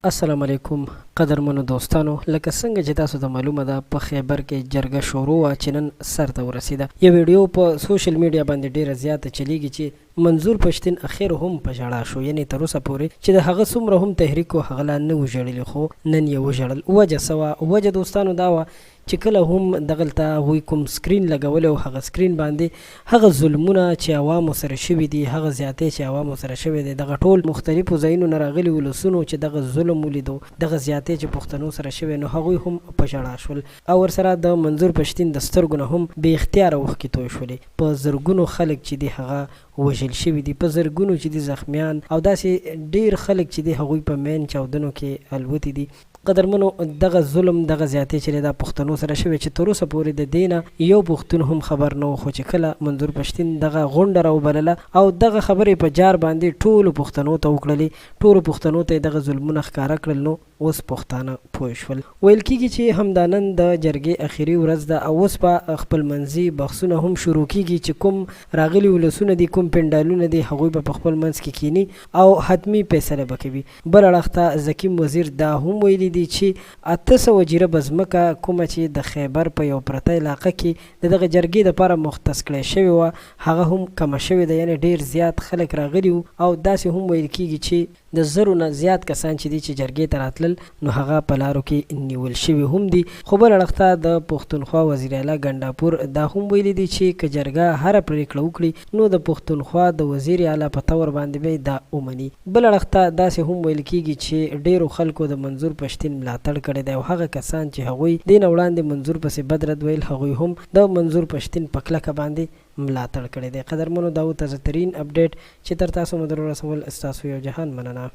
السلام علیکم قدرمنو دوستانو، لکه څنګه چې تاسو ته معلومه ده په خیبر کې جرګه شروع وه چې نن سر ته ورسېده. یو ویډیو په سوشل میډیا باندې ډیره زیاته چلیږي چې منظور پښتین اخر هم په ژړا شو، یعنی تر اوسه پورې چې د هغه څومره هم تحریک و هغه لا نه و ژړلي، خو نن یې وژړل. وجه څه وه؟ وجه دوستانو دا وه چې کله هم دغلته هغوی کوم سکرین لګولی او هغه سکرین باندې هغه ظلمونه چې عوامو سره شوي دي، هغه زیاتې چې عوامو سره شوی دی، دغه ټول مختلفو ځایونو نه راغلي ولسونو چې دغه ظلم ولیدو، دغه زیاتې چې پښتنو سره شوی، نو هغوی هم په ژړا شول او ورسره د منظور پښتین د سترګو نه هم بې اختیاره اوښکې توی شولې. په زرګونو خلک چې دي هغه وژل شوي دي، په زرګونو چې دي زخمیان او داسې ډیر خلک چې دي هغوی په مین چاودنو کې الوتي دي. قدرمنو، دغه ظلم دغه زیاتې چې دا پښتنو سره شوی چې تر اوسه پورې د دې نه یو پښتون هم خبر نه و، خو چې کله منظور پښتین دغه غونډه راوبلله او دغه خبرې په جار باندې ټولو پښتنو ته وکړلې، ټولو پښتنو ته یې دغه ظلمونه ښکاره کړل، نو اوس پښتانه پوه شول. ویل کېږي چې همدا نن د جرګې اخري ورځ ده او اوس به خپلمنځي بحثونه هم شروع کېږي چې کوم راغلي ولسونه دي، کوم پنډالونه دي، هغوی به په خپل منځ کې کینی او حتمي فیصله به کوي. بل اړخ ته زکیم وزیر دا هم ویلي دي چې 800 جریبه بزمکه کومه چې د خیبر په یو پرته علاقه کې د دغه جرګې دپاره مختص کړی شوې وه، هغه هم کمه شوې ده، یعنې ډېر زیات خلک راغلي وو او داسې هم ویل کېږي چې د 1000 نه زیات کسان چې دي چې جرګې ته راتلل نو هغه په لارو کې نیول شوي هم دي. خو بل اړخ ته د پښتونخوا وزیر اعلی ګنډاپور دا هم ویلي دي چې که جرګه هره پرېکړه وکړي نو د پښتونخوا د وزیر اعلی په طور باندې به دا ومني. بل اړخ ته داسې هم ویل کېږي چې ډېرو خلکو د منظور پښتین ملاتړ کړی دی او هغه کسان چې هغوی دې نه وړاندې منظور پسې بد رد ویل هغوی هم د منظور پښتین په کلکه باندې ملاتړ کړی دی. قدرمنو، دا و تازه ترین اپډیټ چې تر تاسو مو در رسول ستاسو یو جهان مننه.